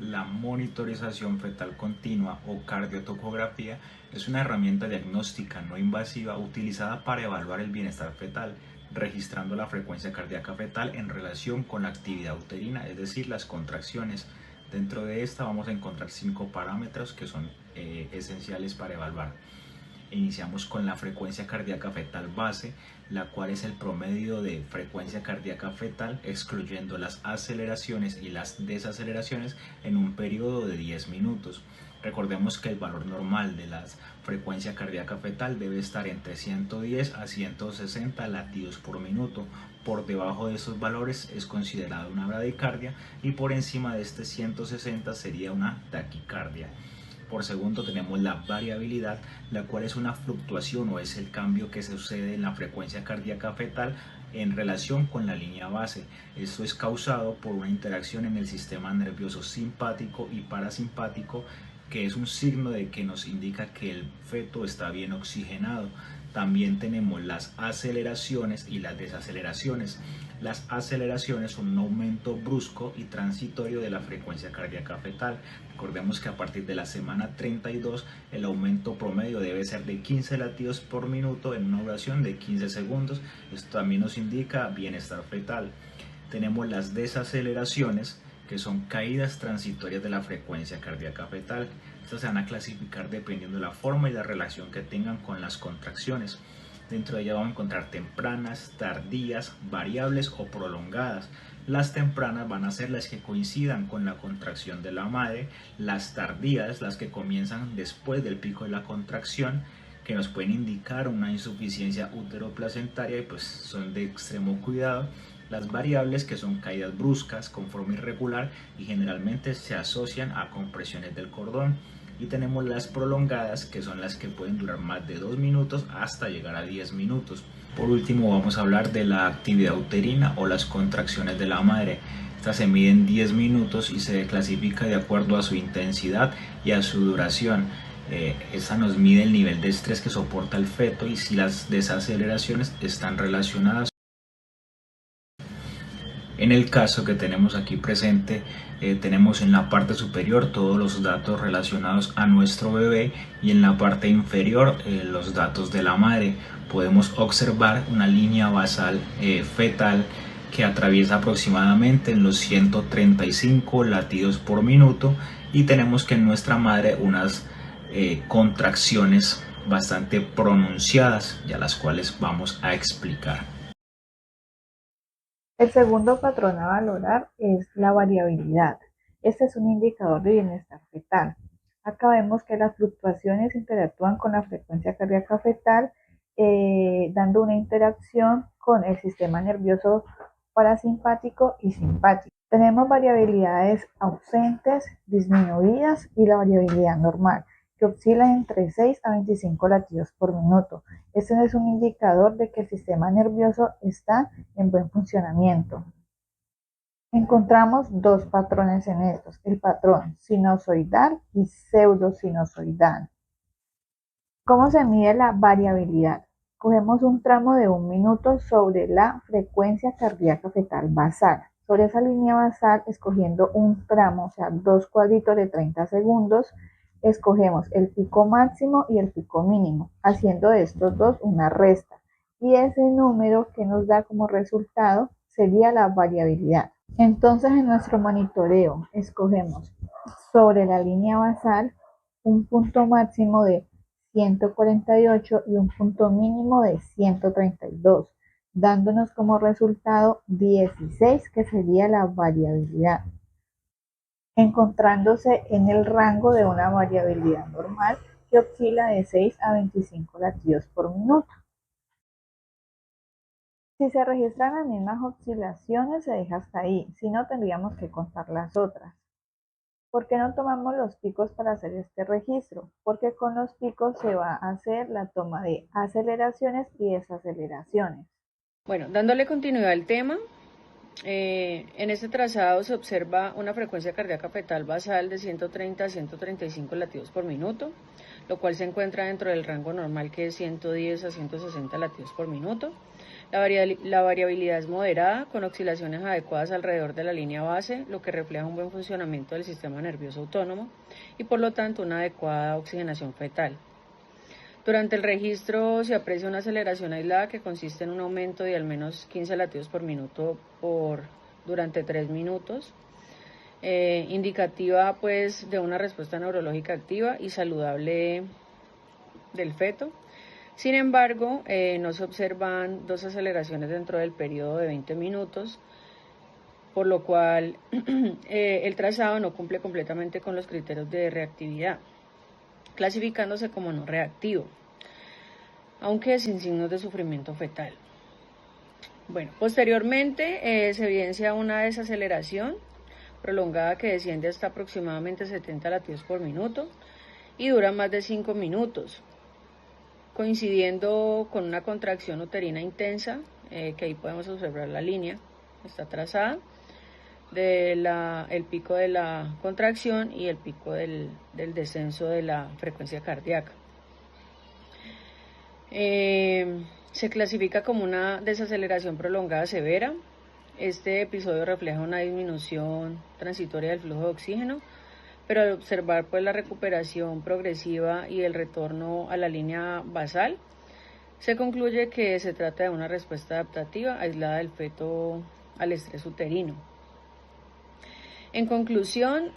La monitorización fetal continua o cardiotocografía es una herramienta diagnóstica no invasiva utilizada para evaluar el bienestar fetal, registrando la frecuencia cardíaca fetal en relación con la actividad uterina, es decir, las contracciones. Dentro de esta vamos a encontrar 5 parámetros que son esenciales para evaluar. Iniciamos con la frecuencia cardíaca fetal base, la cual es el promedio de frecuencia cardíaca fetal excluyendo las aceleraciones y las desaceleraciones en un periodo de 10 minutos. Recordemos que el valor normal de la frecuencia cardíaca fetal debe estar entre 110 a 160 latidos por minuto. Por debajo de esos valores es considerada una bradicardia y por encima de este 160 sería una taquicardia. Por segundo tenemos la variabilidad, la cual es una fluctuación o es el cambio que sucede en la frecuencia cardíaca fetal en relación con la línea base. Esto es causado por una interacción en el sistema nervioso simpático y parasimpático, que es un signo de que nos indica que el feto está bien oxigenado. También tenemos las aceleraciones y las desaceleraciones. Las aceleraciones son un aumento brusco y transitorio de la frecuencia cardíaca fetal. Recordemos que a partir de la semana 32 el aumento promedio debe ser de 15 latidos por minuto en una duración de 15 segundos. Esto también nos indica bienestar fetal. Tenemos las desaceleraciones, que son caídas transitorias de la frecuencia cardíaca fetal. Estas se van a clasificar dependiendo de la forma y la relación que tengan con las contracciones. Dentro de ellas vamos a encontrar tempranas, tardías, variables o prolongadas. Las tempranas van a ser las que coincidan con la contracción de la madre, las tardías, las que comienzan después del pico de la contracción, que nos pueden indicar una insuficiencia uteroplacentaria y pues son de extremo cuidado. Las variables, que son caídas bruscas con forma irregular y generalmente se asocian a compresiones del cordón. Y tenemos las prolongadas, que son las que pueden durar más de 2 minutos hasta llegar a 10 minutos. Por último vamos a hablar de la actividad uterina o las contracciones de la madre. Estas se miden 10 minutos y se clasifica de acuerdo a su intensidad y a su duración. Esta nos mide el nivel de estrés que soporta el feto y si las desaceleraciones están relacionadas. En el caso que tenemos aquí presente, tenemos en la parte superior todos los datos relacionados a nuestro bebé y en la parte inferior los datos de la madre. Podemos observar una línea basal fetal que atraviesa aproximadamente en los 135 latidos por minuto y tenemos que en nuestra madre unas contracciones bastante pronunciadas, ya las cuales vamos a explicar. El segundo patrón a valorar es la variabilidad. Este es un indicador de bienestar fetal. Acá vemos que las fluctuaciones interactúan con la frecuencia cardíaca fetal, dando una interacción con el sistema nervioso parasimpático y simpático. Tenemos variabilidades ausentes, disminuidas y la variabilidad normal, que oscila entre 6 a 25 latidos por minuto. Este es un indicador de que el sistema nervioso está en buen funcionamiento. Encontramos dos patrones en estos, el patrón sinusoidal y pseudosinusoidal. ¿Cómo se mide la variabilidad? Cogemos un tramo de 1 minuto sobre la frecuencia cardíaca fetal basal. Sobre esa línea basal, escogiendo un tramo, o sea, dos cuadritos de 30 segundos, escogemos el pico máximo y el pico mínimo, haciendo de estos dos una resta. Y ese número que nos da como resultado sería la variabilidad. Entonces, en nuestro monitoreo, escogemos sobre la línea basal un punto máximo de 148 y un punto mínimo de 132, dándonos como resultado 16, que sería la variabilidad, encontrándose en el rango de una variabilidad normal que oscila de 6 a 25 latidos por minuto. Si se registran las mismas oscilaciones, se deja hasta ahí, si no tendríamos que contar las otras. ¿Por qué no tomamos los picos para hacer este registro? Porque con los picos se va a hacer la toma de aceleraciones y desaceleraciones. Bueno, dándole continuidad al tema, En este trazado se observa una frecuencia cardíaca fetal basal de 130 a 135 latidos por minuto, lo cual se encuentra dentro del rango normal, que es 110 a 160 latidos por minuto. La variabilidad es moderada, con oscilaciones adecuadas alrededor de la línea base, lo que refleja un buen funcionamiento del sistema nervioso autónomo y por lo tanto una adecuada oxigenación fetal. Durante el registro se aprecia una aceleración aislada que consiste en un aumento de al menos 15 latidos por minuto durante 3 minutos, indicativa pues de una respuesta neurológica activa y saludable del feto. Sin embargo, no se observan dos aceleraciones dentro del periodo de 20 minutos, por lo cual el trazado no cumple completamente con los criterios de reactividad, clasificándose como no reactivo, aunque sin signos de sufrimiento fetal. Bueno, posteriormente se evidencia una desaceleración prolongada que desciende hasta aproximadamente 70 latidos por minuto y dura más de 5 minutos, coincidiendo con una contracción uterina intensa, que ahí podemos observar la línea, está trazada, el pico de la contracción y el pico del descenso de la frecuencia cardíaca. Se clasifica como una desaceleración prolongada severa. Este episodio refleja una disminución transitoria del flujo de oxígeno, pero al observar pues la recuperación progresiva y el retorno a la línea basal, se concluye que se trata de una respuesta adaptativa aislada del feto al estrés uterino. En conclusión,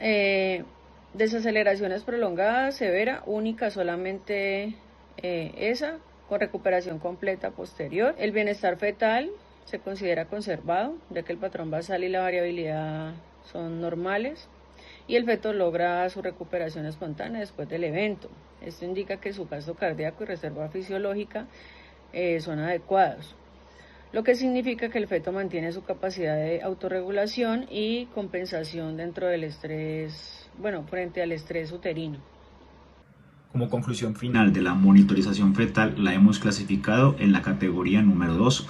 desaceleraciones prolongadas, severa, única solamente esa, con recuperación completa posterior. El bienestar fetal se considera conservado, ya que el patrón basal y la variabilidad son normales y el feto logra su recuperación espontánea después del evento. Esto indica que su gasto cardíaco y reserva fisiológica son adecuados, lo que significa que el feto mantiene su capacidad de autorregulación y compensación dentro del estrés, frente al estrés uterino. Como conclusión final de la monitorización fetal, la hemos clasificado en la categoría número 2,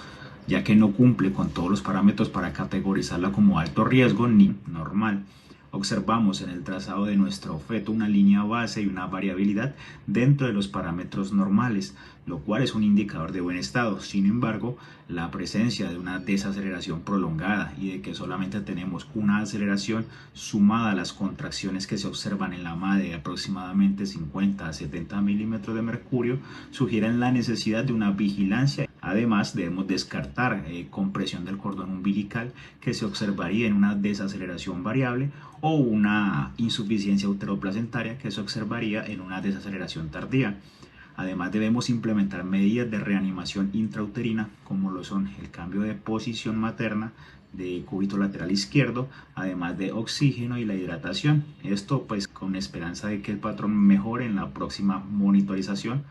ya que no cumple con todos los parámetros para categorizarla como alto riesgo ni normal. Observamos en el trazado de nuestro feto una línea base y una variabilidad dentro de los parámetros normales, lo cual es un indicador de buen estado. Sin embargo, la presencia de una desaceleración prolongada y de que solamente tenemos una aceleración sumada a las contracciones que se observan en la madre de aproximadamente 50 a 70 milímetros de mercurio sugieren la necesidad de una vigilancia. Además, debemos descartar compresión del cordón umbilical, que se observaría en una desaceleración variable, o una insuficiencia uteroplacentaria, que se observaría en una desaceleración tardía. Además, debemos implementar medidas de reanimación intrauterina, como lo son el cambio de posición materna de cúbito lateral izquierdo, además de oxígeno y la hidratación. Esto pues con esperanza de que el patrón mejore en la próxima monitorización.